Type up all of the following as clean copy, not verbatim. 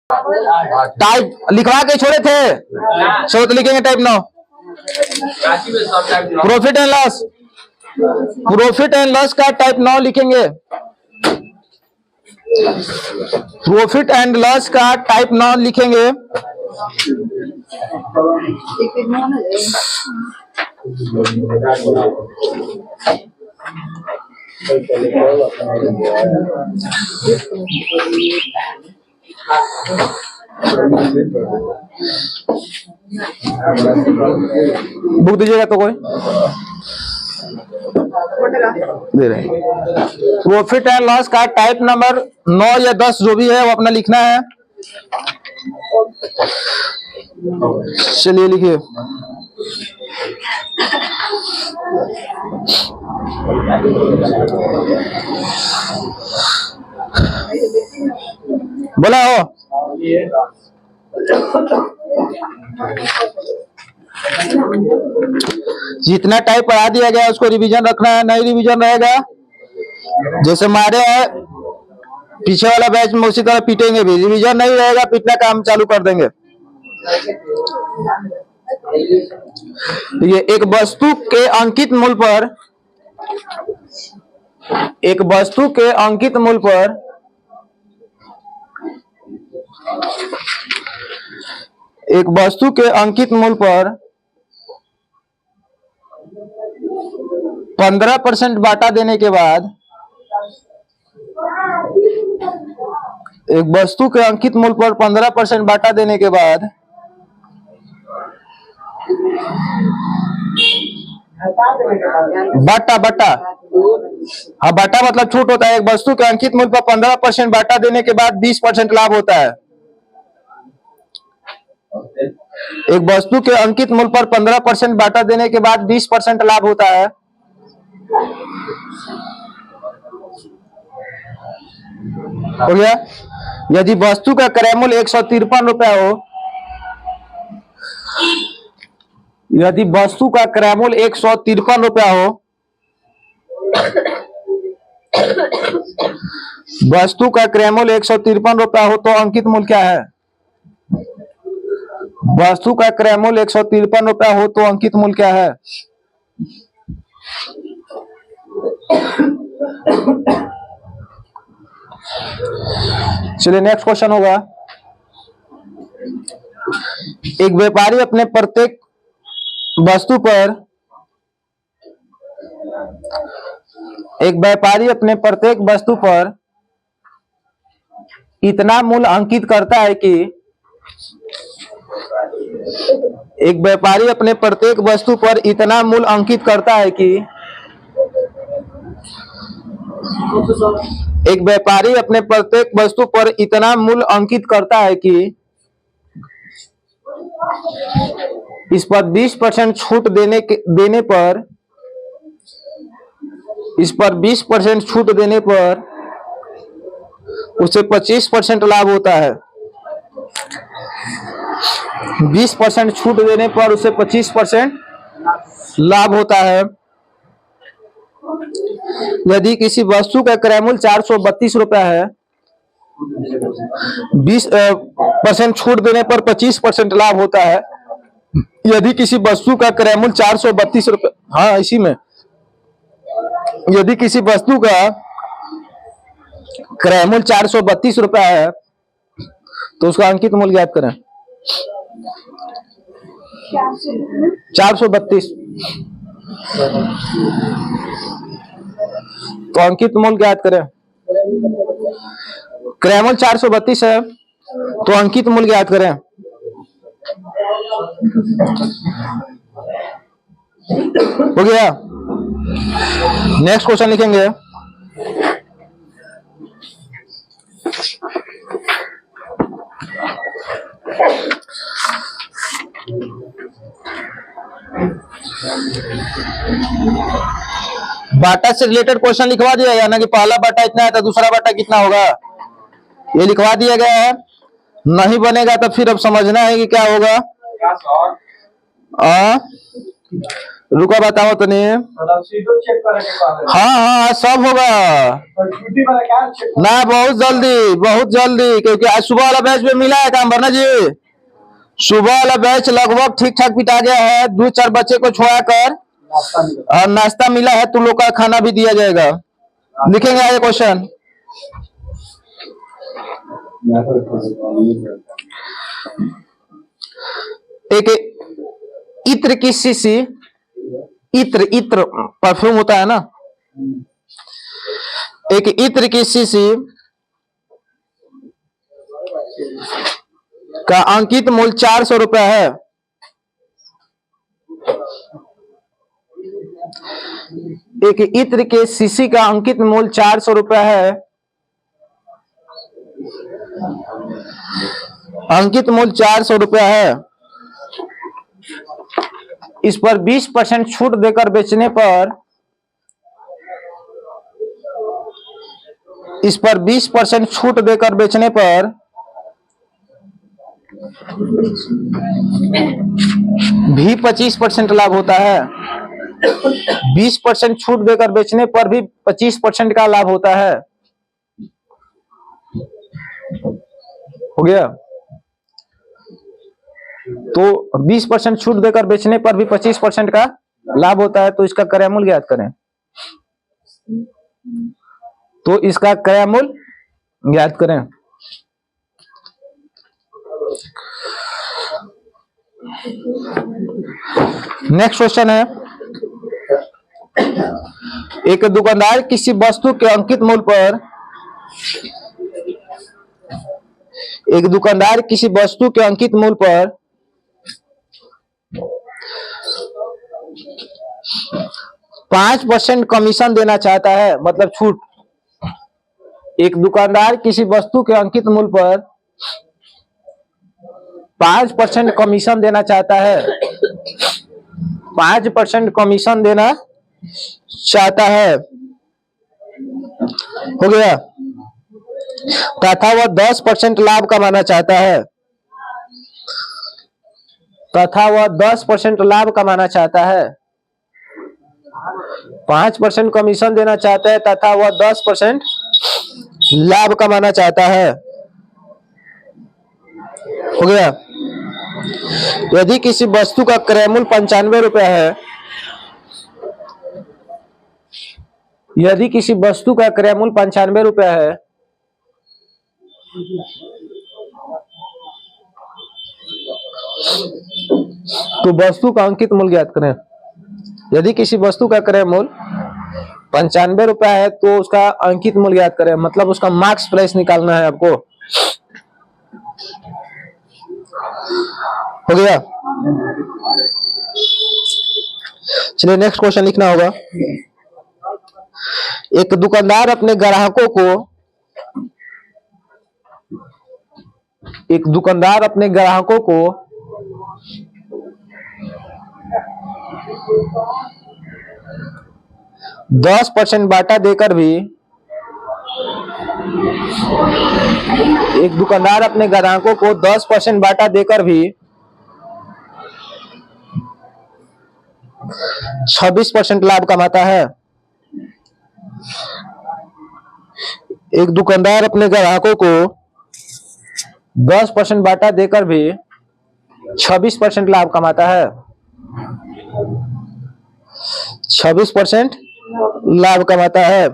Type लिखवा के छोड़े थे, चलो तो लिखेंगे type 9। Profit and loss, profit and loss का टाइप 9 लिखेंगे। प्रॉफिट एंड लॉस का टाइप 9 लिखेंगे। बुक दीजिएगा तो कोई दे रहे हैं। प्रॉफिट एंड लॉस का टाइप नंबर 9 या 10 जो भी है वो अपना लिखना है। चलिए लिखिए। बोला हो। जितना टाइप पढ़ा दिया गया उसको रिवीजन रखना है, नहीं रिवीजन रहेगा जैसे मारे है पीछे वाला बैच में उसी तरह पीटेंगे भी। रिवीजन नहीं रहेगा, पीटना काम चालू कर देंगे। ये एक वस्तु के अंकित मूल्य पर, एक वस्तु के अंकित मूल्य पर एक वस्तु के अंकित मूल्य पर 15% बाटा देने के बाद, एक वस्तु के अंकित मूल्य पर 15% बाटा देने के बाद बाटा बाटा हाँ बाटा मतलब छूट होता है। एक वस्तु के अंकित मूल्य पर 15% बाटा देने के बाद 20% लाभ होता है। एक वस्तु के अंकित मूल्य पर 15% बाटा देने के बाद 20% लाभ होता है। हो गया। यदि वस्तु का क्रय मूल्य 153 रुपया हो, यदि वस्तु का क्रय मूल्य 153 रुपया हो, वस्तु का क्रय मूल्य 153 रुपया हो तो अंकित मूल्य क्या है? वस्तु का क्रय मूल्य 153 रुपया हो तो अंकित मूल्य क्या है? चलिए नेक्स्ट क्वेश्चन होगा। एक व्यापारी अपने प्रत्येक वस्तु पर, एक व्यापारी अपने प्रत्येक वस्तु पर इतना मूल्य अंकित करता है कि, एक व्यापारी अपने प्रत्येक वस्तु पर इतना मूल्य अंकित करता है कि, एक व्यापारी अपने प्रत्येक वस्तु पर इतना मूल्य अंकित करता है कि इस पर 20% छूट देने पर, इस पर 20% छूट देने पर उसे 25% लाभ होता है। 20% छूट देने पर उसे 25% लाभ होता है। यदि किसी वस्तु का क्रय मूल्य 432 रुपया है, 20% छूट देने पर 25% लाभ होता है। यदि किसी वस्तु का क्रय मूल्य 432 रुपये, हाँ इसी में, यदि किसी वस्तु का क्रय मूल्य 432 रुपया है तो उसका अंकित मूल्य ज्ञात करें। 432 तो अंकित मूल्य ज्ञात करें। क्रय मूल्य 432 है तो अंकित मूल्य ज्ञात करें। हो गया। नेक्स्ट क्वेश्चन लिखेंगे। बाटा से रिलेटेड क्वेश्चन लिखवा दिया गया ना कि पहला बाटा इतना है तो दूसरा बाटा कितना होगा, ये लिखवा दिया गया है। नहीं बनेगा तो फिर अब समझना है कि क्या होगा। रुको बताओ तो नहीं। हाँ हाँ सब होगा ना, बहुत जल्दी, क्योंकि आज सुबह वाला बैच में मिला है काम भरना जी। सुबह वाला बैच लगभग ठीक ठाक पिटा गया है, 2-4 बच्चे को छोड़ा कर और नाश्ता मिला है, तुम लोग का खाना भी दिया जाएगा। लिखेंगे आगे क्वेश्चन। एक इत्र की शीशी, इत्र परफ्यूम होता है ना, एक इत्र की शीशी का अंकित मूल्य 400 रुपया है। एक इत्र के शीशी का अंकित मूल्य 400 रुपया है। अंकित मूल्य 400 रुपया है। इस पर 20% छूट देकर बेचने पर, इस पर 20% छूट देकर बेचने पर भी 25% लाभ होता है। 20% छूट देकर बेचने पर भी 25% का लाभ होता है। हो गया? तो 20% छूट देकर बेचने पर भी 25% का लाभ होता है, तो इसका क्रय मूल्य ज्ञात करें। तो इसका क्रय मूल्य ज्ञात करें। नेक्स्ट क्वेश्चन है, एक दुकानदार किसी वस्तु के अंकित मूल्य पर, एक दुकानदार किसी वस्तु के अंकित मूल्य पर 5% कमीशन देना चाहता है, मतलब छूट। एक दुकानदार किसी वस्तु के अंकित मूल्य पर 5% कमीशन देना चाहता है, 5% कमीशन देना चाहता है। हो गया? तथा वह 10% लाभ कमाना चाहता है, तथा वह 10% लाभ कमाना चाहता है। 5% कमीशन देना चाहता है तथा वह 10% लाभ कमाना चाहता है। हो गया? यदि किसी वस्तु का क्रय मूल्य 95 रुपया है, यदि किसी वस्तु का क्रय मूल्य 95 रुपया है, तो वस्तु का अंकित मूल्य ज्ञात करें। यदि किसी वस्तु का क्रय मूल्य 95 रुपया है तो उसका अंकित मूल्य ज्ञात करें, मतलब उसका मार्क्स प्राइस निकालना है आपको। हो गया? चलिए नेक्स्ट क्वेश्चन लिखना होगा। एक दुकानदार अपने ग्राहकों को, एक दुकानदार अपने ग्राहकों को 10% बाटा देकर भी, एक दुकानदार अपने ग्राहकों को 10% बाटा देकर भी 26% लाभ कमाता है। एक दुकानदार अपने ग्राहकों को 10% बाटा देकर भी 26% लाभ कमाता है। 26% लाभ कमाता है।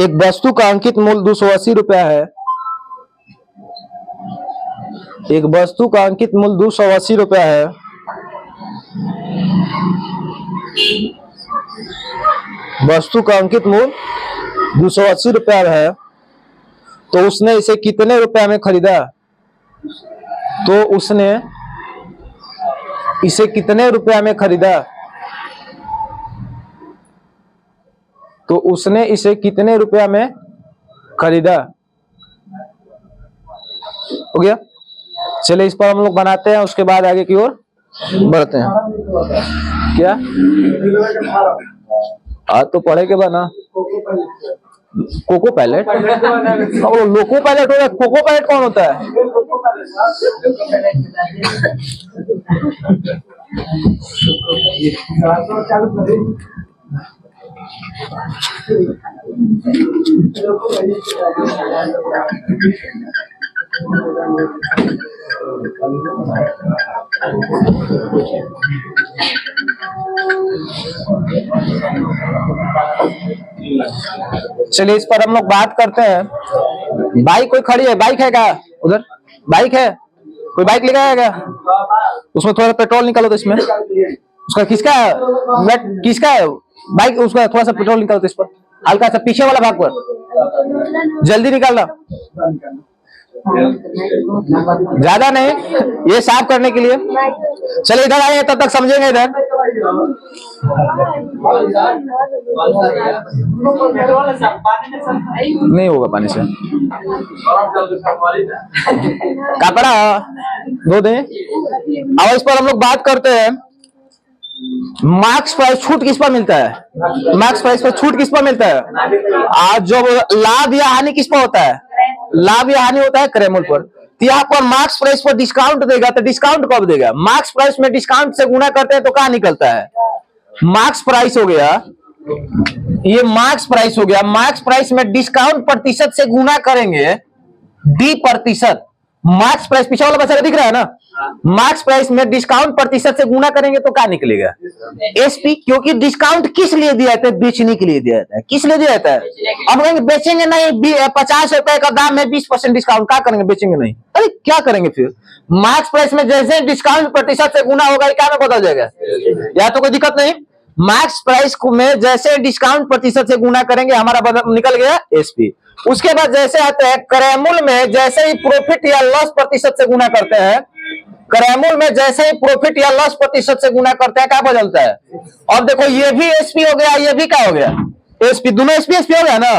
एक वस्तु का अंकित मूल्य 280 रुपया है, एक वस्तु का अंकित मूल्य 280 रुपया है। वस्तु का अंकित मूल्य 280 रुपया है, तो उसने इसे कितने रुपया में खरीदा? तो उसने इसे कितने रुपया में खरीदा? तो उसने इसे कितने रुपया में खरीदा? हो गया? चलिए इस पर हम लोग बनाते हैं, उसके बाद आगे की ओर बढ़ते हैं। क्या? आज तो पढ़े के बना कोको पैलेट, लोको पैलेट हो, कोको पैलेट कौन होता है? चलिए इस पर हम लोग बात करते हैं। बाइक कोई खड़ी है, बाइक है क्या उधर? बाइक है, कोई बाइक लेकर आया क्या? उसमें थोड़ा पेट्रोल निकालो तो इसमें। उसका किसका है? किसका है बाइक? उसका थोड़ा सा पेट्रोल निकालो तो इस पर, हल्का सा पीछे वाला भाग पर जल्दी निकालना, ज्यादा नहीं, ये साफ करने के लिए। चलिए इधर आइए, तब तक समझेंगे इधर। नहीं होगा पानी से, कपड़ा धो दें। अब इस पर हम लोग बात करते हैं, मार्क्स प्राइस छूट किस पर मिलता है? मार्क्स प्राइस पर छूट किस पर मिलता है? आज जो लाभ या हानि किस पर होता है? लाभ या हानि होता है क्रयमूल्य पर। तो यहाँ पर मार्क्स प्राइस पर डिस्काउंट देगा, तो डिस्काउंट कब देगा? मार्क्स प्राइस में डिस्काउंट से गुना करते हैं तो क्या निकलता है? मार्क्स प्राइस हो गया, ये मार्क्स प्राइस हो गया। मार्क्स प्राइस में डिस्काउंट प्रतिशत से गुना करेंगे, डी प्रतिशत। मार्क्स प्राइस पीछे वाला बच्चा दिख रहा है ना? मार्क्स प्राइस में डिस्काउंट प्रतिशत से गुना करेंगे तो क्या निकलेगा? एसपी। क्योंकि डिस्काउंट किस लिए दिया जाता है? बेचने के लिए दिया जाता है। किस लिए दिया जाता है? अब कहेंगे बेचेंगे नहीं, 50 रुपए का दाम है, 20% डिस्काउंट, क्या करेंगे? बेचेंगे नहीं। अरे क्या करेंगे फिर? मार्क्स प्राइस में जैसे डिस्काउंट प्रतिशत से गुना होगा, क्या में बदल जाएगा? या तो कोई दिक्कत नहीं। मार्क्स प्राइस में जैसे डिस्काउंट प्रतिशत से गुना करेंगे, हमारा निकल गया एसपी। उसके बाद जैसे आते हैं क्रयमूल्य में, जैसे ही प्रॉफिट या लॉस प्रतिशत से गुना करते हैं, क्रयमूल्य में जैसे ही प्रॉफिट या लॉस प्रतिशत से गुना करते हैं, क्या बदलता है? और देखो ये भी एसपी हो गया, ये भी क्या हो गया? एसपी। दोनों एसपी हो गया ना?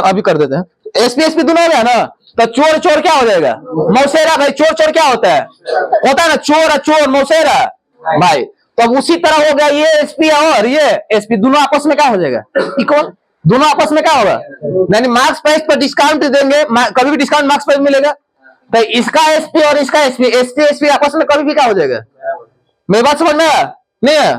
अभी कर देते हैं। एसपी दोनों हो गया ना? तो चोर चोर क्या हो जाएगा? मौसेरा। भाई चोर चोर क्या होता है? होता है ना, चोर चोर मौसेरा भाई। तो अब उसी तरह हो गया, ये एसपी और ये एसपी दोनों आपस में क्या हो जाएगा? इक्वल। दोनों आपस में क्या होगा? यानी मार्क्स प्राइस पर डिस्काउंट देंगे, कभी भी डिस्काउंट मार्क्स प्राइस मिलेगा, तो इसका एसपी और इसका एसपी, एसपी आपस में कभी भी क्या हो जाएगा? मेरी बात समझ में आया? नहीं है?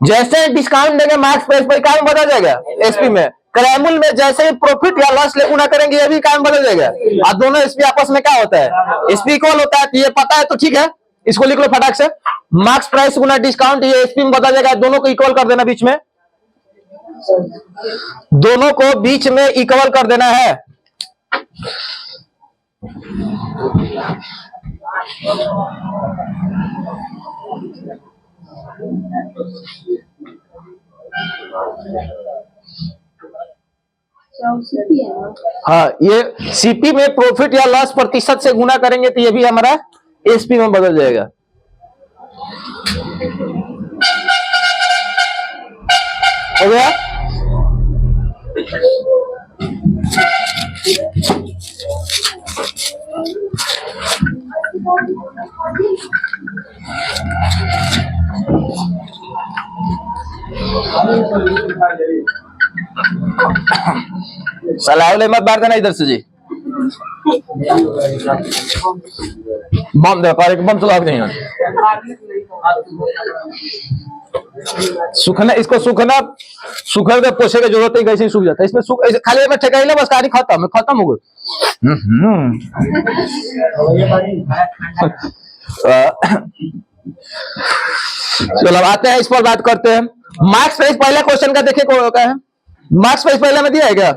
जैसे डिस्काउंट देंगे मार्क्स प्राइस पर, काम बदल जाएगा एसपी में। क्रयमूल्य में जैसे ही प्रॉफिट या लॉस ले गुना करेंगे, ये भी काम बदल जाएगा। और दोनों एसपी आपस में क्या होता है? एसपी इक्वल होता है। तो ये पता है तो ठीक है, इसको लिख लो फटाक से। मार्क्स प्राइस गुना डिस्काउंट, ये एसपी में बदल जाएगा। दोनों को इक्वल कर देना बीच में, दोनों को बीच में इक्वल कर देना है। हाँ, ये सीपी में प्रॉफिट या लॉस प्रतिशत से गुना करेंगे तो ये भी हमारा एसपी में बदल जाएगा। हो गया? सलाह मत बार देना इधर से जी। बम दे पारे, बम चला नहीं है। सूखना, इसको सूखना सूखा के पोछे की जरूरत है, कैसे ही सूख जाता है। इसमें सूख खाली में ठेका बस, कहानी खत्म हो गई। चलो आते हैं, इस पर बात करते हैं। मार्क्स प्राइस पहले क्वेश्चन का देखे क्या है? मार्क्स प्राइस पहले में दिया है क्या?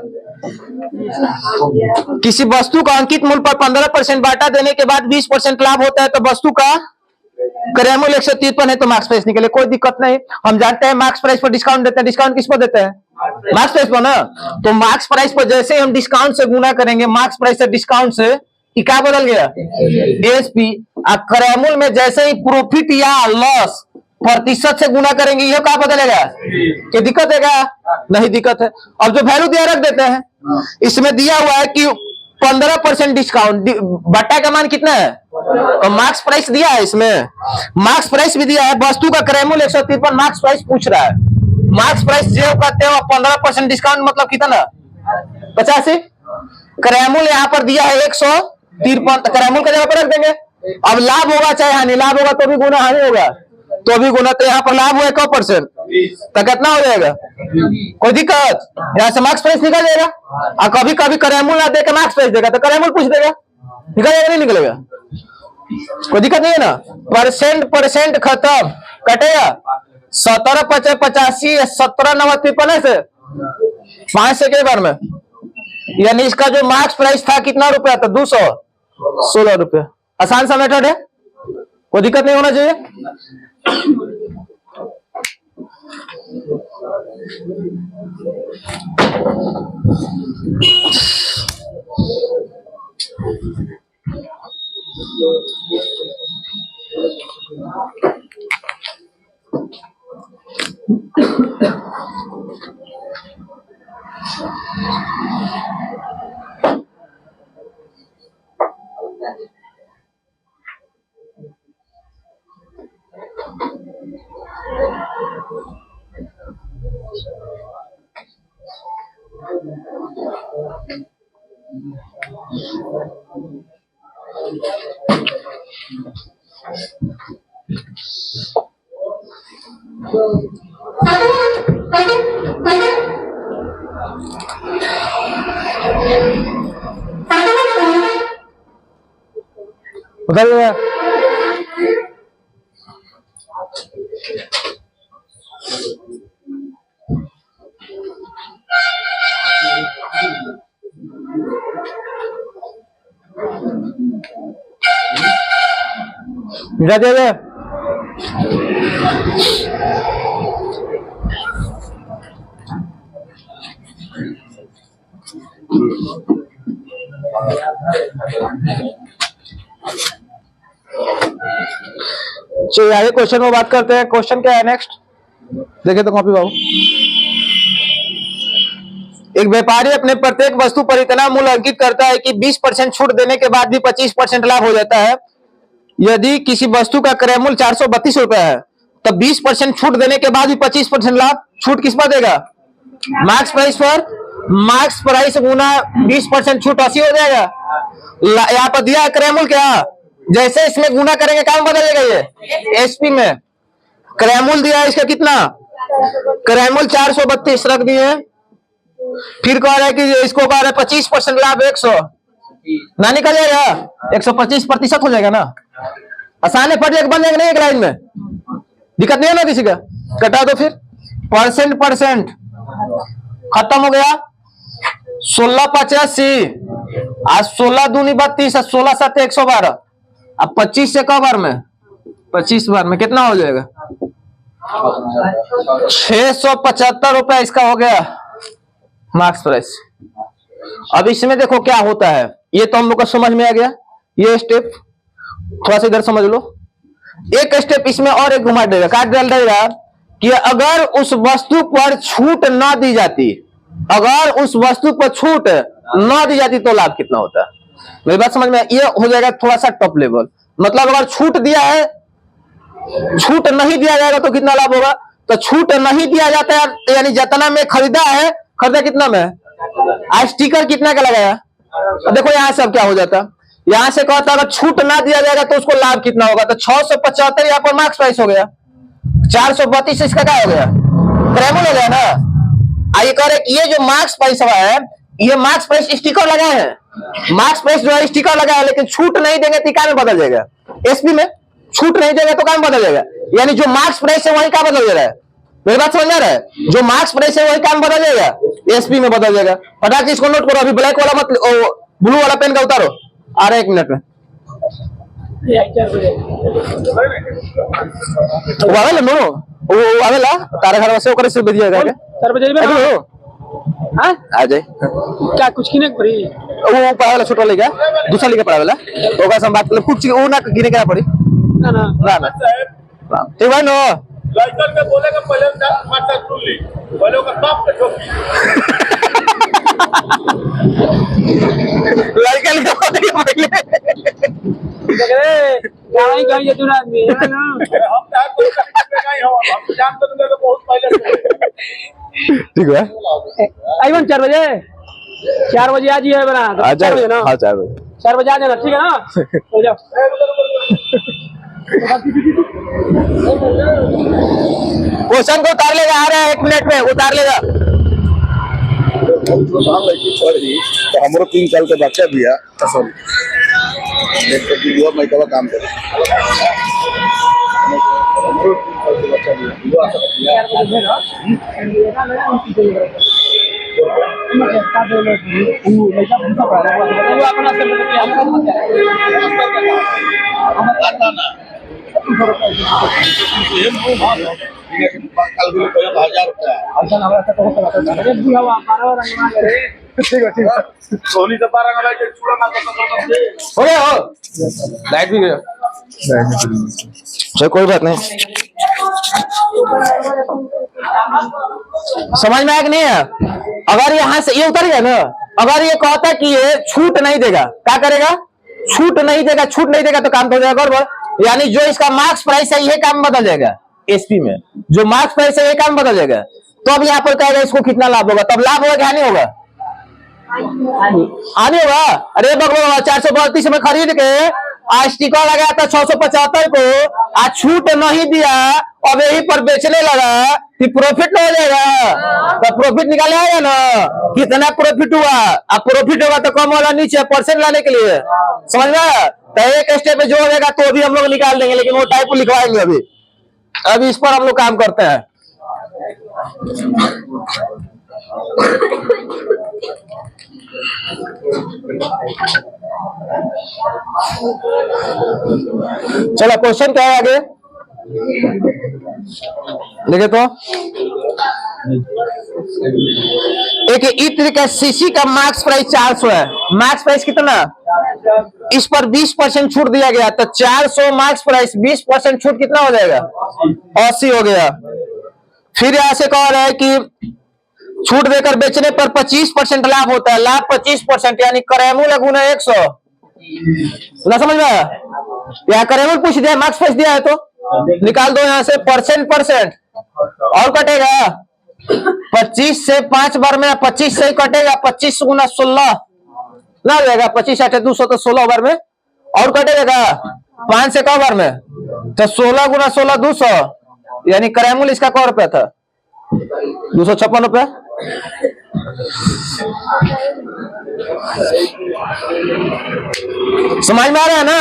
किसी वस्तु का अंकित मूल्य पर 15% बाटा देने के बाद 20% लाभ होता है, तो वस्तु का क्रयमूल्य 153 है, तो मार्क्स प्राइस निकले। कोई दिक्कत नहीं। हम जानते हैं मार्क्स प्राइस पर डिस्काउंट देते हैं। डिस्काउंट किस पर देते हैं? मार्क्स प्राइस पर ना। तो मार्क्स प्राइस पर जैसे हम डिस्काउंट से गुना करेंगे, मार्क्स प्राइस से डिस्काउंट से, क्या बदल गया? एसपी। क्रयमूल्य में जैसे ही प्रॉफिट या लॉस प्रतिशत से गुना करेंगे, ये क्या बदलेगा? क्या दिक्कत है क्या? नहीं दिक्कत है। अब जो वैल्यू दिया रख देते हैं, इसमें दिया हुआ है कि 15% डिस्काउंट, बट्टा का मान कितना है? और मार्क्स प्राइस दिया है, इसमें मार्क्स प्राइस भी दिया है। वस्तु का क्रयमूल्य 153, मार्क्स प्राइस पूछ रहा है। मार्क्स प्राइस जो कहते हैं 15% डिस्काउंट मतलब कितना? 85। क्रयमूल्य यहाँ पर दिया है 153, क्रयमूल्य का जगह पर रख देंगे अब लाभ होगा चाहे हानि, लाभ होगा तो भी गुना, हानि होगा तो भी गुना। तो यहाँ पर लाभ हुआ 1% तो कितना हो जाएगा? कोई दिक्कत? यहाँ से मार्क्स प्राइस निकल जाएगा। और कभी कभी करेमुल ना दे के मार्क्स प्राइस देगा तो करेमुल पूछ देगा, निकल जाएगा नहीं निकलेगा? कोई दिक्कत नहीं है ना। परसेंट खत्म, कटेगा 17 50 85 17 90 53 से 5 से के बार में, यानी इसका जो मार्क्स प्राइस था कितना रुपया था? 216 रुपया। आसान सा मेथड है, कोई दिक्कत नहीं होना चाहिए। बताइए दे चलिए आगे क्वेश्चन में बात करते हैं। क्वेश्चन क्या है नेक्स्ट, देखिए तो कॉपी बाबू। एक व्यापारी अपने प्रत्येक वस्तु पर इतना मूल्य अंकित करता है कि 20% छूट देने के बाद भी 25% लाभ हो जाता है। यदि किसी वस्तु का क्रय मूल्य 432 रुपया है तब 20% छूट देने के बाद भी 25% लाभ, छूट किस पर देगा? मार्क्स प्राइस पर। मार्क्स प्राइस गुना 20% छूट 80 हो जाएगा। यहाँ पर दिया है क्रय मूल्य क्या, जैसे इसमें गुना करेंगे काम बदलेगा। ये एसपी में क्रय मूल्य दिया है इसका कितना, क्रय मूल्य 432 रख दिए। फिर कह रहा है कि इसको कह रहा है 25% लाभ 100 ना निकल जाएगा, 125% हो जाएगा ना। आसान है, फट जाएगा, बन जाएगा नहीं एक लाइन में, दिक्कत नहीं है ना किसी का। कटा दो फिर, परसेंट खत्म हो गया। 1685 आज 16 दूनी 32, 16 7 112। अब 25 से कब बार में, 25 बार में कितना हो जाएगा? 675 रुपया इसका हो गया मार्क्स प्राइस। अब इसमें देखो क्या होता है, ये तो हम लोग को समझ में आ गया। ये स्टेप थोड़ा सा इधर समझ लो। एक स्टेप इसमें और एक घुमा देगा, काट डाल देगा कि अगर उस वस्तु पर छूट ना दी जाती, अगर उस वस्तु पर छूट ना दी जाती तो लाभ कितना होता है। मेरी बात समझ में? ये हो जाएगा थोड़ा सा टॉप लेवल। मतलब अगर छूट दिया है, छूट नहीं दिया जाएगा तो कितना लाभ होगा? तो छूट नहीं दिया जाता है यानी जितना में खरीदा है, खरीदा कितना में, आज स्टिकर कितना का लगाया। देखो यहाँ से अब क्या हो जाता, यहाँ से कहता अगर छूट ना दिया जाएगा तो उसको लाभ कितना होगा। तो 675 यहाँ पर मार्क्स प्राइस हो गया, 432 इसका क्या हो गया, क्रय मूल्य हो गया ना। आइए कह रहे ये जो मार्क्स प्राइस है, ये मार्क्स प्राइस स्टिकर लगाए हैं। मार्क्स प्राइस जो है स्टिकर लगा है, लेकिन छूट नहीं देंगे तो क्या में बदल जाएगा, एसपी में। छूट नहीं देंगे तो क्या में बदल जाएगा, यानी जो मार्क्स प्राइस है वही क्या बदल जा रहा है। मेरी बात समझ आ रहा है, जो मार्क्स प्राइस है वही काम बदल जाएगा, एसपी में बदल जाएगा। फटाक से इसको नोट करो। अभी ब्लैक वाला मत, ब्लू वाला पेन का उतारो, आ रहा है 1 मिनट में। वो आवेला नो, वो आवेला तारे घर से ओकरे से भेजिएगा क्या 4 बजे में? हां आ जाए क्या कुछ किने पड़ी, वो पढ़ा वाला छोटा लेगा, दूसरा लेके पढ़ा वाला ओकरा से हम बात कर, कुछ वो ना गिने के पड़ी ना ना ना ठीक है नो। लाइकन में बोलेगा पहले माता सुन ली, पहले ओकर बाप का चोप लाइकन का बोलेगा पहले गाय गाय ये दूर आदमी है ना, हम तो कोई नहीं हो, हम जान तो तुमको बहुत पहले से। ठीक है आइवन 4 बजे आ जाइए बना, 4 बजे ना। हां 4 बजे। 4 बजे आ जाना, ठीक है ना? हो जाओ। क्वेश्चन को उतार लेगा, आ रहा है 1 मिनट में उतार लेगा। तो हमारे 3 साल के बच्चा भी है, मैं कब काम कर सोनी से 12 हो गया हो, लाइट भी गया, चलो कोई बात नहीं। समझ में आया कि नहीं है? अगर यहाँ से ये उतर गया ना, अगर ये कहता कि ये छूट नहीं देगा, क्या करेगा? छूट नहीं देगा, छूट नहीं देगा तो काम तो हो जाएगा गड़बड़। यानी जो इसका मार्क्स प्राइस है ये काम बदल जाएगा, एसपी में जो मार्क्स प्राइस है ये काम बदल जाएगा। तो अब यहाँ पर कहेगा इसको कितना लाभ होगा, तब लाभ होगा क्या नहीं होगा? आने होगा। अरे बगलो 432 में खरीद के आज टिका लगाया था 675 को, आज छूट नहीं दिया, अब यही पर बेचने लगा, तो प्रॉफिट हो जाएगा। तो प्रॉफिट निकाले आएगा ना, कितना प्रॉफिट हुआ। अब प्रॉफिट होगा तो कम वाला नीचे परसेंट लाने के लिए, समझ में? तो एक स्टेप पे जो हो जाएगा तो भी हम लोग निकाल देंगे, लेकिन वो टाइप लिखवाएंगे। अभी इस पर हम लोग काम करते हैं। चलो क्वेश्चन क्या है आगे देखे तो। एक इत्र का सीसी का मार्क्स प्राइस 400 है। मार्क्स प्राइस कितना? इस पर 20% छूट दिया गया, तो 400 मार्क्स प्राइस 20% छूट कितना हो जाएगा? 80 हो गया। फिर यहां से कह रहा है कि छूट देकर बेचने पर 25% लाभ होता है। लाभ 25% यानी करेमूल गुना 100 ना, समझ में? यहाँ करेमूल पूछ दिया, मार्क्स प्राइस दिया है तो निकाल दो यहाँ से परसेंट और कटेगा 25 से 5 बार में 25 से ही कटेगा। 25 गुना 16 ना हो जाएगा, 25 8 200 तो 16 बार में और कटेगा 5 से कौ बार में, तो 16 गुना 16 200, यानी करेमूल इसका कौ रुपया था? 256 रुपया। समझ में आ रहा है ना?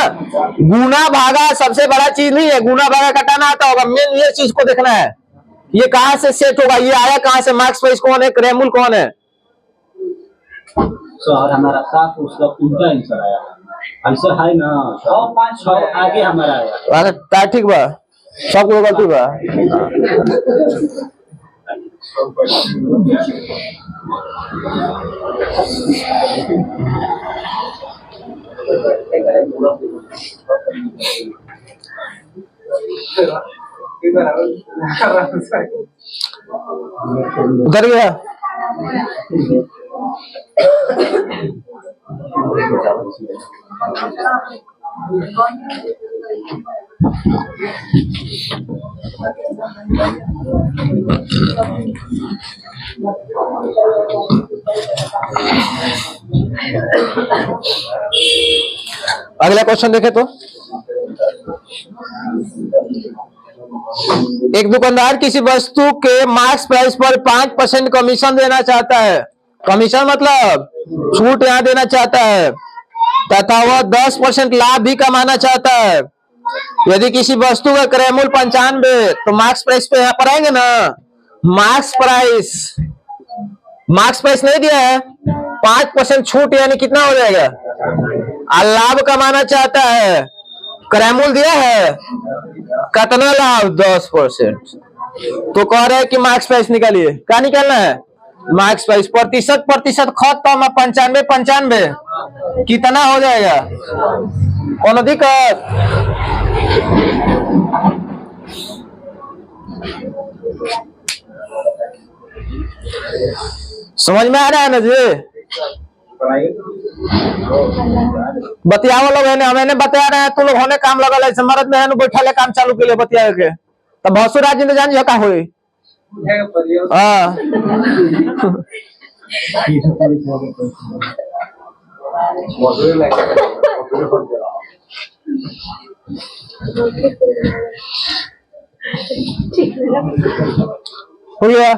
गुना भागा सबसे बड़ा चीज नहीं है, गुना भागा घटाना आता होगा, मेन ये चीज को देखना है। ये कहां से सेट होगा, ये आया कहां से, मार्क्स प्राइस कौन है, करेमूल कौन है? सर हमारा 7 उसका उल्टा आंसर आया, आंसर है ना 5 आगे हमारा आया। ठीक बा, सब लोग गलती बा। उधर गया अगला क्वेश्चन देखे तो। एक दुकानदार किसी वस्तु के मार्क्स प्राइस पर 5% कमीशन देना चाहता है। कमीशन मतलब छूट यहाँ देना चाहता है, तथा वह 10% लाभ भी कमाना चाहता है। यदि किसी वस्तु का क्रय मूल्य 95, तो मार्क्स प्राइस पे यहाँ पर आएंगे ना, मार्क्स प्राइस नहीं दिया है, 5% छूट यानी कितना हो जाएगा? लाभ कमाना चाहता है, क्रय मूल्य दिया है, कितना लाभ? 10%। तो कह रहे हैं कि मार्क्स प्राइस निकालिए। क्या निकालना है? मार्क्स प्राइस प्रतिशत खत्म, 95 कितना हो जाएगा? कौन दिक्कत? समझ में आ रहा है ना जी? बतियाओ लोग है, हमें बता रहे हैं, तू लोग होने काम लगल है, मरद में है बैठा ले काम चालू के लिए बतिया के, तब भसुर राज जान जो का हुई। हाँ हो गया।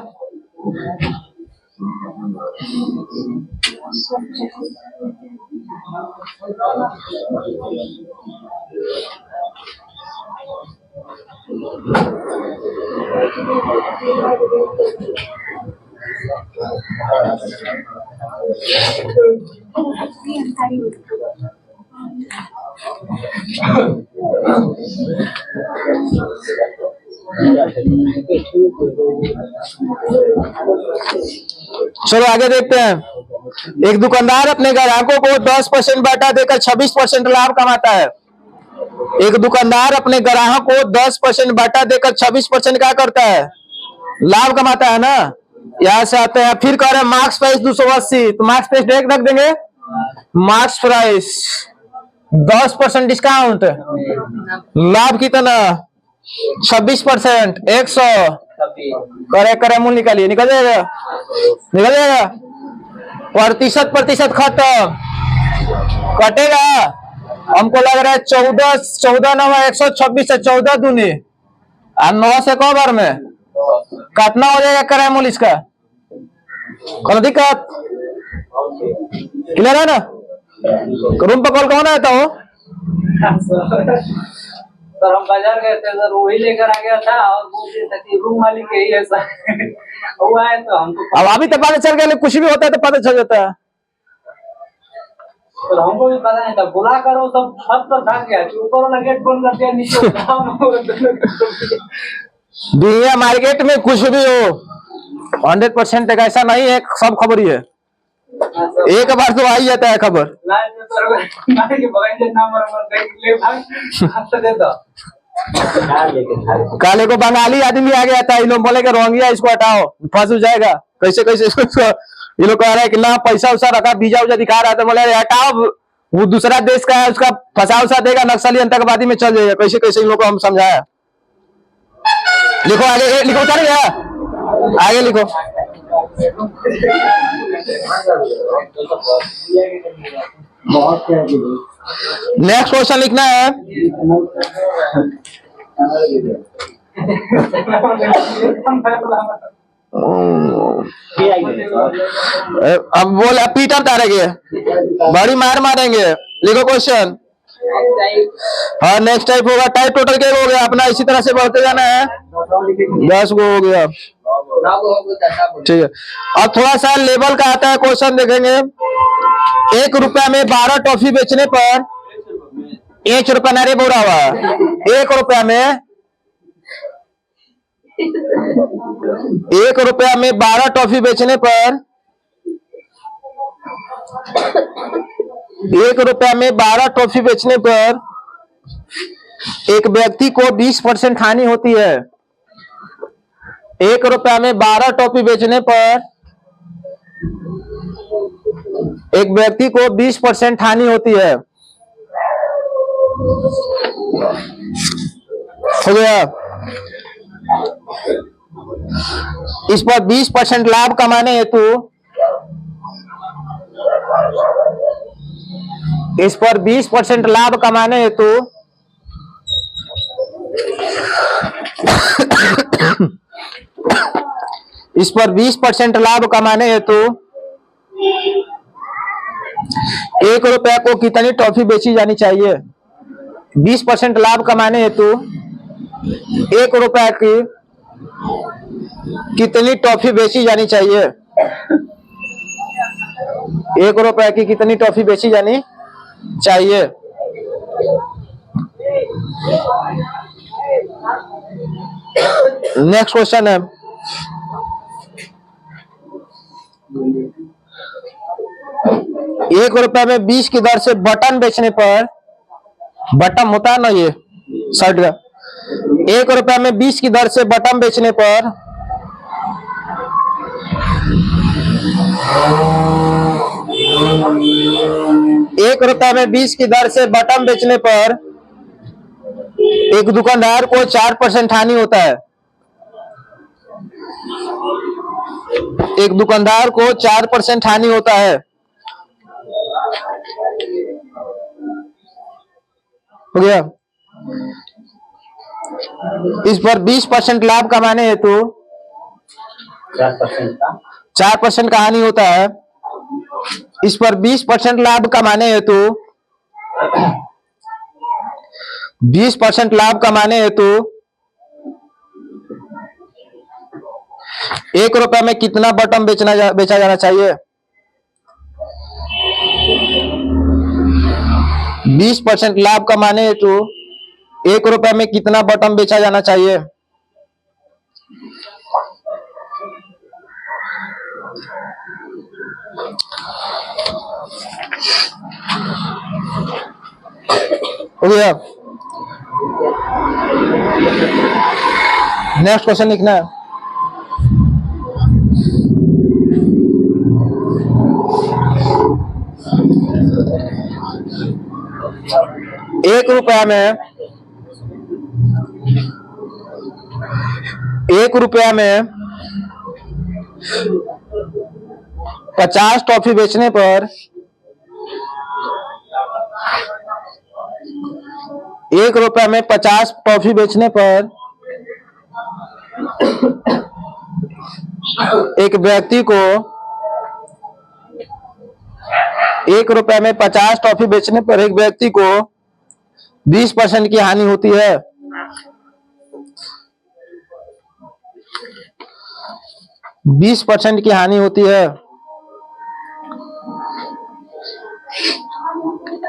चलो आगे देखते हैं। एक दुकानदार अपने ग्राहकों को 10% बाटा देकर 26% लाभ कमाता है। एक दुकानदार अपने ग्राहक को 10% बाटा देकर 26% क्या करता है? लाभ कमाता है ना। यहां से आते हैं, फिर कह रहे हैं मार्क्स प्राइस 280, तो मार्क्स प्राइस डायरेक्ट रख देंगे। मार्क्स प्राइस 10% डिस्काउंट, लाभ कितना? 26%, 100 करे मूल निकालिए, निकल जाएगा, निकल जाएगा। प्रतिशत खत्म, कटेगा। हमको लग रहा है 14 9 126 है, 14 दूनी 9 से कौ बार में कितना हो जाएगा किराया मूल इसका? कोई दिक्कत? क्लियर है ना? रूम पर कॉल कौन आता हो? सर हम बाजार गए थे सर, वही लेकर आ गया था और बोल था कि रूम मालिक यही है सर। हुआ है तो हमको अब अभी तो पता चल गया, कुछ भी होता है तो पता चल जाता है। सर हमको भी पता नहीं था, बुला कर वो सब छत पर भाग गया, ऊपर वाला गेट बंद कर दिया, नीचे दुनिया मार्केट में कुछ भी हो 100% तक ऐसा नहीं है, सब खबर ही है। एक बार तो आ ही जाता है खबर। काले को बंगाली आदमी आ गया था, इन लोग बोले कि रोंगिया इसको हटाओ, फंस जाएगा। कैसे कैसे ये लोग कह रहे हैं कि ना पैसा उसा रखा, वीजा उजा दिखा रहा था, बोले हटाओ, वो दूसरा देश का है, उसका फंसा उसा देगा, नक्सली आतंकवादी में चल जाएगा। कैसे कैसे इन लोग को हम समझाया। लिखो आगे, लिखो, उतर गया, आगे लिखो। नेक्स्ट क्वेश्चन लिखना है। अब बोला पीटर तारेंगे, बड़ी मार मारेंगे। लिखो क्वेश्चन। हाँ नेक्स्ट टाइप होगा। टाइप टोटल क्या हो गया अपना, इसी तरह से बढ़ते जाना है। 10 गो हो गया, ठीक है। अब थोड़ा सा लेवल का आता है क्वेश्चन, देखेंगे। 1 रुपया में 12 टॉफी बेचने पर 1 रुपया नारे बोला हुआ। 1 रुपया में 12 टॉफी बेचने पर 1 रुपया में 12 टॉफी बेचने पर एक व्यक्ति को 20% हानि होती है। 1 रुपया में 12 टॉफी बेचने पर एक व्यक्ति को 20% हानि होती है। हो गया। इस पर 20% लाभ कमाने हेतु इस पर 20% लाभ कमाने हेतु इस पर 20% लाभ कमाने हेतु 1 रुपया को कितनी टॉफी बेची जानी चाहिए? 20% लाभ कमाने हेतु 1 रुपया की कितनी टॉफी बेची जानी चाहिए? 1 रुपया की कितनी टॉफी बेची जानी चाहिए? नेक्स्ट क्वेश्चन है। एक रुपया में 20 की दर से बटन बेचने पर, बटन होता है ना ये शर्ट का, 1 रुपया में 20 की दर से बटन बेचने पर 1 रुपया में 20 की दर से बटन बेचने पर एक दुकानदार को 4% हानि होता है। एक दुकानदार को 4% हानि होता है। हो गया। इस पर 20% लाभ कमाने हेतु 4% का 4% का हानि होता है। इस पर 20% लाभ कमाने हेतु 20% लाभ कमाने हेतु 1 रुपए में कितना बटन बेचा जाना चाहिए? 20% लाभ कमाने हेतु 1 रुपए में कितना बटन बेचा जाना चाहिए? हो गया। नेक्स्ट क्वेश्चन लिखना है। एक रुपया में 50 टॉफी बेचने पर 1 रुपया में 50 टॉफी बेचने पर एक व्यक्ति को 1 रुपया में 50 टॉफी बेचने पर एक व्यक्ति को 20% की हानि होती है। बीस % की हानि होती है।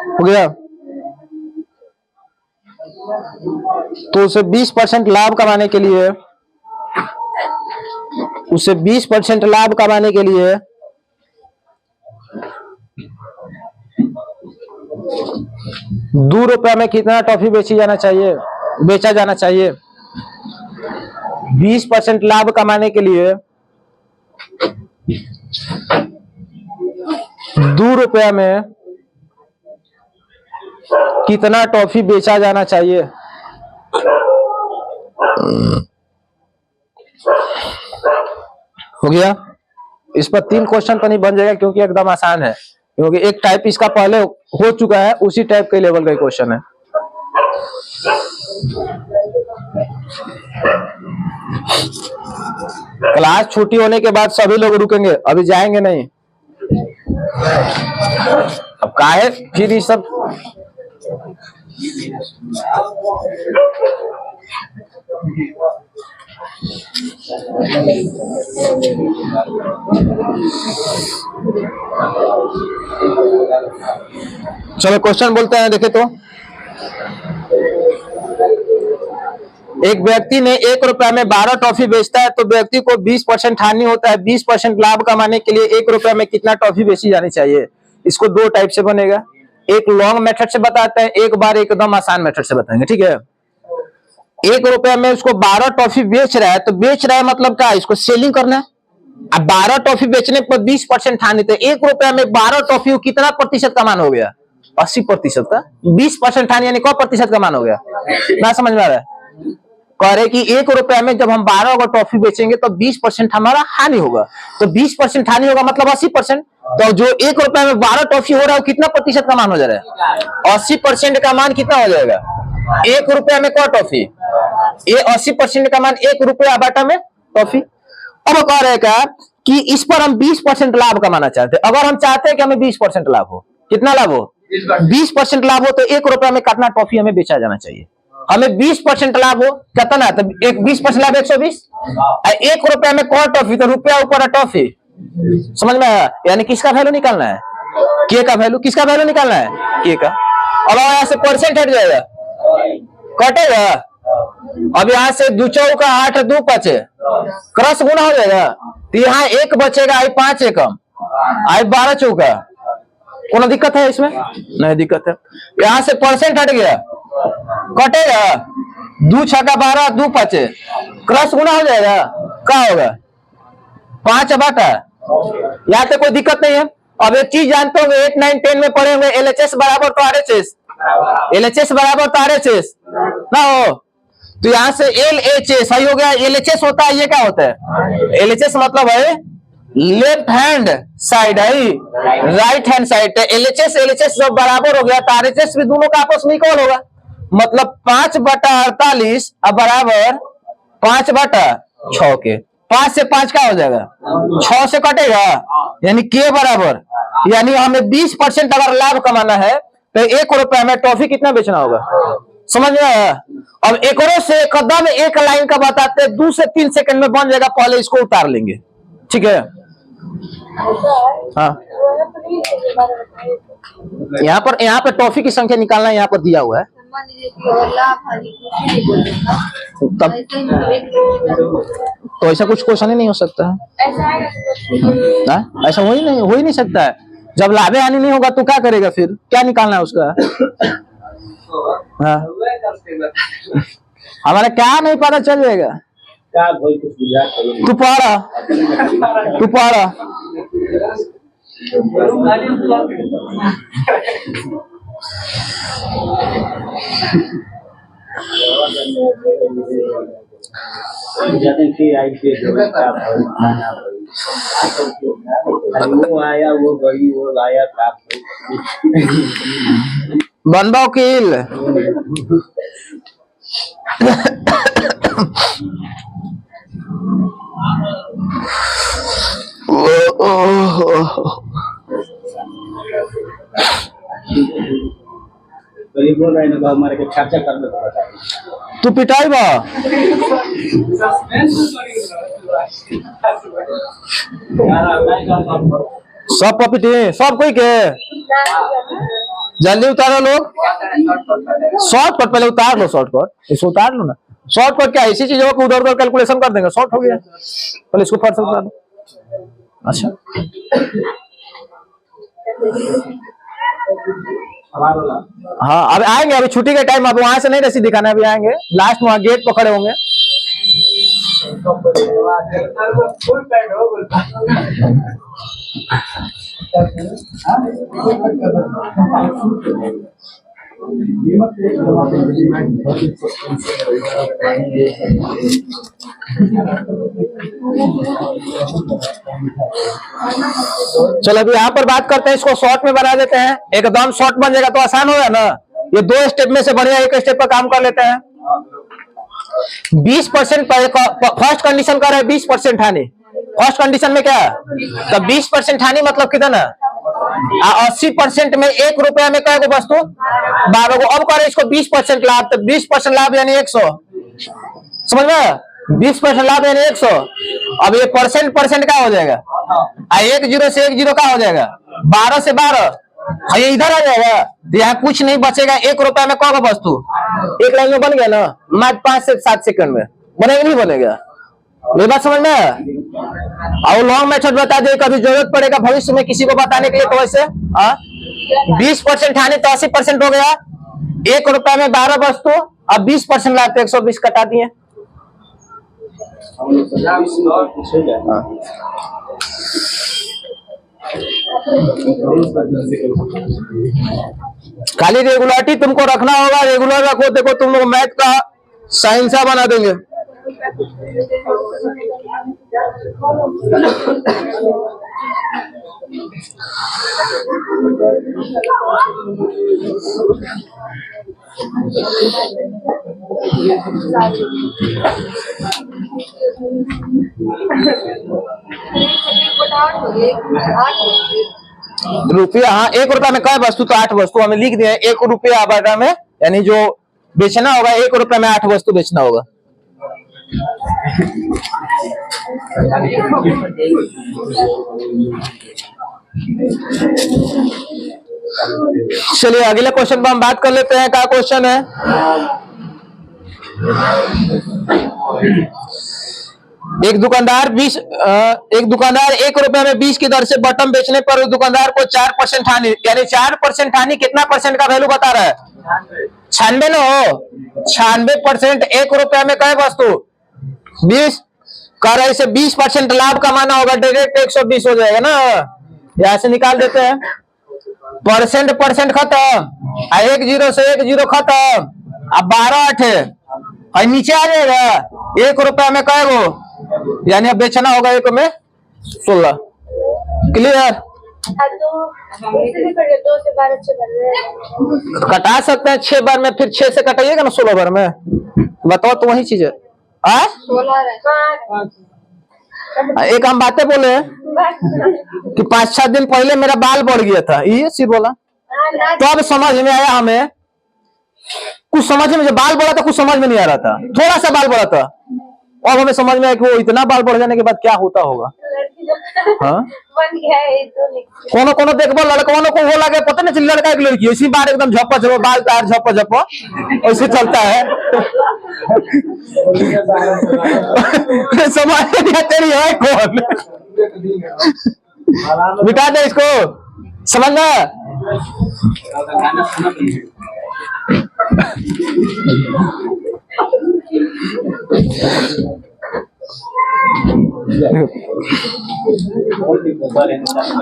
हो गया। तो उसे 20% लाभ कमाने के लिए 2 रुपया में कितना टॉफी बेचा जाना चाहिए? 20% लाभ कमाने के लिए 2 रुपया में कितना टॉफी बेचा जाना चाहिए? हो गया। इस पर 3 क्वेश्चन तो नहीं बन जाएगा क्योंकि एकदम आसान है, क्योंकि एक टाइप इसका पहले हो चुका है, उसी टाइप के लेवल का क्वेश्चन है। क्लास छुट्टी होने के बाद सभी लोग रुकेंगे, अभी जाएंगे नहीं। अब काहे फिर ये सब चलो क्वेश्चन बोलते हैं, देखे तो। एक व्यक्ति ने 1 रुपया में 12 टॉफी बेचता है तो व्यक्ति को 20% हानि होता है। 20% लाभ कमाने के लिए 1 रुपया में कितना टॉफी बेची जानी चाहिए? इसको 2 टाइप से बनेगा, एक लॉन्ग मेथड से बताते हैं, एक बार एकदम आसान मेथड से बताएंगे, ठीक है। 1 रुपया में उसको 12 टॉफी बेच रहा है, तो बेच रहा है मतलब क्या, इसको सेलिंग करना है। अब 12 टॉफी बेचने पर 20% हानि, तो 1 रुपया में 12 टॉफी कितना प्रतिशत का मान हो गया? 80% का। 20% हानि यानी कौ प्रतिशत का मान हो गया? ना समझ में आ रहा है? कह रहे कि 1 रुपया में जब हम 12 को टॉफी बेचेंगे तो 20% हमारा हानि होगा, तो 20% हानि होगा मतलब 80%। तो जो 1 रुपया में 12 टॉफी हो रहा है वो कितना प्रतिशत का मान हो जा रहा है? 80% का मान कितना हो जाएगा? 1 रुपया में कौ टॉफी? ये 80% का मान 1 रुपया बाटा में टॉफी। अब कह रहे क्या कि इस पर हम 20% लाभ कमाना चाहते हैं। अगर हम चाहते हैं कि हमें 20% लाभ हो, कितना लाभ हो? 20% लाभ हो, तो 1 रुपया में कितना टॉफी हमें बेचा जाना चाहिए? हमें 20% लाभ हो, कितना? तो 20% लाभ 120। 1 रुपया में कौ टॉफी? तो रुपया ऊपर टॉफी। समझ में आया? यानी किसका वैल्यू निकालना है? के का वैल्यू। किसका वैल्यू निकालना है? के का। अब यहाँ से परसेंट हट जाएगा, कटेगा। अब यहाँ से 2 चौका 8 2 5 क्रॉस गुना हो जाएगा, तो यहाँ 1 बचेगा, आई 5 एकम, आई 12 चौका। कोनो दिक्कत है इसमें? नहीं दिक्कत है। यहाँ से परसेंट हट गया, कटेगा। 2 छक्का 12 2 5 क्रॉस गुना हो जाएगा, क्या होगा? 5 बाटा। यहाँ से कोई दिक्कत नहीं है। अब एक चीज जानते होंगे, 8 9 10 में पढ़े होंगे, LHS बराबर तो RHS, LHS बराबर तो RHS ना हो। तो यहाँ से LHS सही हो गया। LHS होता है, ये क्या होता है? LHS मतलब है लेफ्ट हैंड साइड है, राइट हैंड साइड है। LHS जब बराबर हो गया तो RHS भी दोनों का आपस में इक्वल होगा। मतलब 5/48 अब बराबर 5/6 के। 5 से 5 क्या हो जाएगा, 6 से कटेगा, यानी के बराबर, यानी हमें 20% अगर लाभ कमाना है तो 1 रुपए में टॉफी कितना बेचना होगा, समझ में आया। अब एकरों से एकदम एक लाइन का बताते 2 से 3 सेकंड में बन जाएगा, पहले इसको उतार लेंगे, ठीक है। हाँ, यहाँ पर टॉफी की संख्या निकालना यहाँ पर दिया हुआ है, तब तो ऐसा कुछ क्वेश्चन ही नहीं हो सकता है, ऐसा हो ही नहीं सकता है। जब लाभे हानि नहीं होगा तो क्या करेगा, फिर क्या निकालना है उसका। हाँ, हमारा क्या नहीं पता चल जाएगा। तू पढ़ा वो आया, वो गई, वो लाया, बनबा वकील। बोल रहे हैं हमारे के खर्चा करने को बता, तू पिटाई बा सब पपिटे सब कोई के जल्दी उतारो लोग, शॉर्टकट पहले उतार लो, शॉर्टकट इसको उतार लो ना। शॉर्टकट क्या ऐसी चीजों को उधर उधर कैलकुलेशन कर देंगे, शॉर्ट हो गया, पहले इसको फर्स्ट उतार दो। अच्छा हाँ, अब आएंगे, अभी छुट्टी के टाइम, अब वहां से नहीं रसीद दिखाना, अभी आएंगे लास्ट में, वहां गेट पर खड़े होंगे। चलो अभी यहाँ पर बात करते हैं, इसको शॉर्ट में बना देते हैं, एकदम शॉर्ट बन जाएगा तो आसान होगा ना। ये 2 स्टेप में से बढ़िया एक स्टेप पर काम कर लेते हैं। 20% फर्स्ट कंडीशन कर रहे हैं 20% हानि। फर्स्ट कंडीशन में क्या है, तो 20% हानि मतलब कितना, 80% में 1 रुपया में क्या वस्तु 12 को। अब करे इसको 20% लाभ, तो 20% लाभ यानी 100, समझ में, 20% लाभ यानी 100। अब ये परसेंट क्या हो जाएगा, 1 0 से 1 0 क्या हो जाएगा, 12 से 12, ये इधर आ जाएगा, यहाँ कुछ नहीं बचेगा। 1 रुपया में कौन वस्तु, एक लाइन में बन गया ना, मात्र 5 से 7 सेकंड में बनेगा, नहीं बनेगा, ये बात समझ में। और लॉन्ग मेथड बता दे, कभी जरूरत पड़ेगा भविष्य में किसी को बताने के लिए, तो वैसे 20% हानि तो 80% हो गया, 1 रुपया में 12 वस्तु, अब 20% लाभ, 120 कटा दिए। खाली रेगुलरिटी तुमको रखना होगा, रेगुलर रखो, देखो तुम लोग मैथ का साइंसा बना देंगे। रुपया, हाँ 1 रुपया में क्या वस्तु, तो 8 वस्तु हमें लिख दिए। 1 रुपया बाटा में, यानी जो बेचना होगा 1 रुपया में 8 वस्तु बेचना होगा। चलिए अगले क्वेश्चन पर हम बात कर लेते हैं। क्या क्वेश्चन है, एक दुकानदार 1 रुपया में 20 की दर से बटन बेचने पर उस दुकानदार को 4% हानि, यानी 4% हानि कितना परसेंट का वैल्यू बता रहा है, 96 न हो, 96%। 1 रुपया में कई वस्तु 20 कर रहे से 20% लाभ कमाना होगा, डायरेक्ट 120 हो जाएगा ना, यहां से निकाल देते हैं। परसेंट खत्म, 1 0 से 1 0 खत्म, अब 12 8 है, नीचे आ जाएगा। 1 रुपया में कई गो, यानी अब बेचना होगा 1 में 16। क्लियर, तो 2 से 12 अच्छे बन रहे हैं। कटा सकते हैं 6 बार में, फिर 6 से कटाइएगा ना 16 बार में। बताओ तो वही चीज है। 16 एक हम बातें बोले कि 5-6 दिन पहले मेरा बाल बढ़ गया था, ये सिर्फ बोला तो अब समझ में आया हमें। कुछ समझ में, जब बाल बढ़ा था कुछ समझ में नहीं आ रहा था, थोड़ा सा बाल बढ़ा था, अब हमें समझ में आया कि वो इतना बाल बढ़ जाने के बाद क्या होता होगा। हाँ बन गया है तो कोनो कोनो देखबो लड़कों को वो लगे पता नहीं चल लड़का एक लड़की इसी बार एकदम झप्पा झप्पा बाल तार झप्पा झप्पा ऐसे चलता है। समझ नहीं तेरी है कौन, मिटा दे इसको, समझना।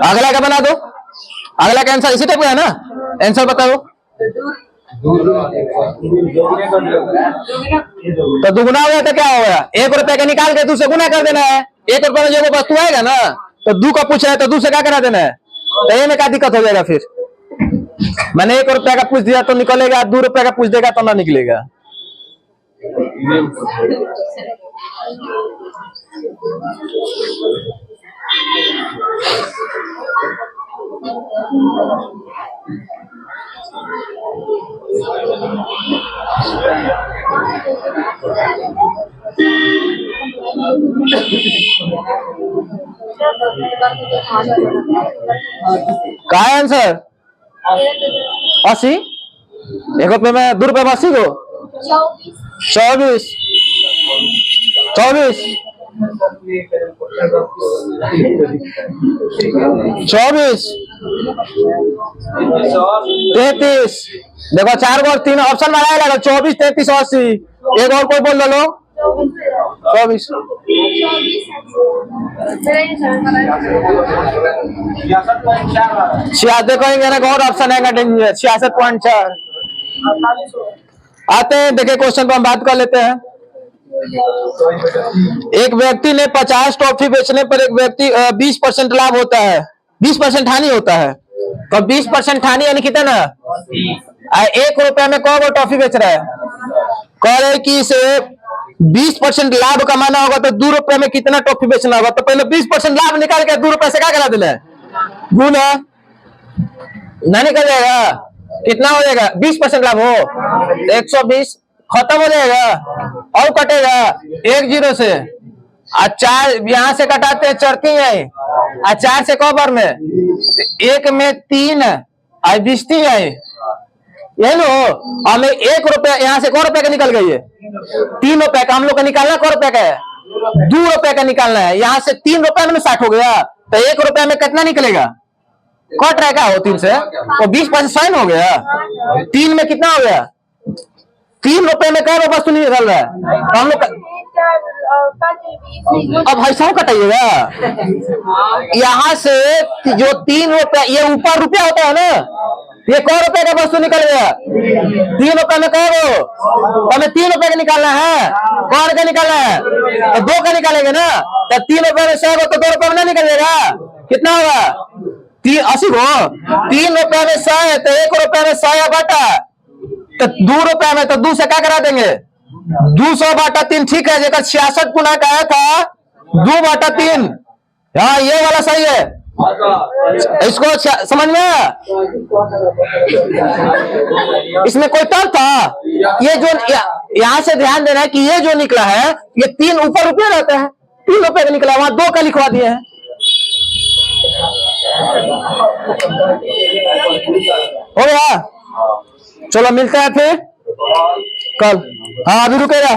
अगला क्या बना दो, अगला का आंसर इसी टाइप का है ना, आंसर बताओ। तो दुगुना हो गया तो क्या हो गया, 1 रुपए का निकाल के 2 से गुना कर देना है। 1 रुपए में जो वस्तु आएगा ना तो 2 का पूछा है तो 2 से क्या करा देना है, तो ये में क्या दिक्कत हो जाएगा। फिर मैंने 1 रुपए का पूछ दिया तो निकलेगा, 2 रुपए का पूछ देगा तो ना निकलेगा। क्या है आंसर 80। 1 रुपए में 2 रुपए में 80 को 24 24 24 33। देखो 4 और 3 ऑप्शन में आएगा 24 33 80। एक और कोई बोल लो 24। 66 कहेंगे ना, और ऑप्शन आएगा 66.4। आते हैं देखिए क्वेश्चन पर हम बात कर लेते हैं। एक व्यक्ति ने 50 टॉफी बेचने पर एक व्यक्ति 20% लाभ होता है, 20% हानि होता है। तो 20% हानि यानी कितना, 1 रुपए में कौन टॉफी बेच रहा है। कह रहे कि इसे 20% लाभ कमाना होगा तो 2 रुपए में कितना टॉफी बेचना होगा। तो पहले 20% लाभ निकाल के 2 रुपए से क्या करा देना है, गुना ना निकल जाएगा। कितना हो जाएगा, 20% लाभ हो 120 खत्म हो जाएगा और कटेगा 1 0 से। 4 यहाँ से कटाते हैं चढ़ती है, 4 से कौ बार में 1 में 3 बिस्ती है, ये लो हमें 1 रुपया यहाँ से कौ रुपए का निकल गई है, 3 रुपए का हम लोग का निकालना, कौ रुपए का है 2 रुपए का निकालना है। यहाँ से 3 रुपए में 60 हो गया तो 1 रुपया में कितना निकलेगा, कट रहेगा हो 3 से तो 20% साइन हो गया। 3 में कितना हो गया, 3 रुपए में क्या वस्तु नहीं निकल रहा है तो हम लोग अब ऐसा कटाइएगा। यहाँ से जो 3 रुपया ये ऊपर रुपया होता है ना, ये कौ रुपए का वस्तु निकल गया, 3 रुपए में कौ हमें 3 रुपए का निकालना है, कौन का निकालना है तो 2 का निकालेंगे ना। तो 3 रुपए में 100 तो 2 रुपए में ना निकलेगा, कितना होगा 80 को। 3 रुपए में 100 है तो 1 रुपए में 100 बाटा तो 2 रुपए में तो 2 से क्या करा देंगे, 200 बाटा 3 ठीक है। जगह 66 गुना का आया था 2 बाटा 3, हाँ ये वाला सही है। इसको समझ में आया, इसमें कोई तर्क था। ये जो यहाँ से ध्यान देना है कि ये जो निकला है ये 3 ऊपर रुपया रहता है, 3 रुपए का निकला, वहां 2 का लिखवा दिए हैं। हो गया, चलो मिलते हैं फिर कल। हाँ अभी रुकेगा।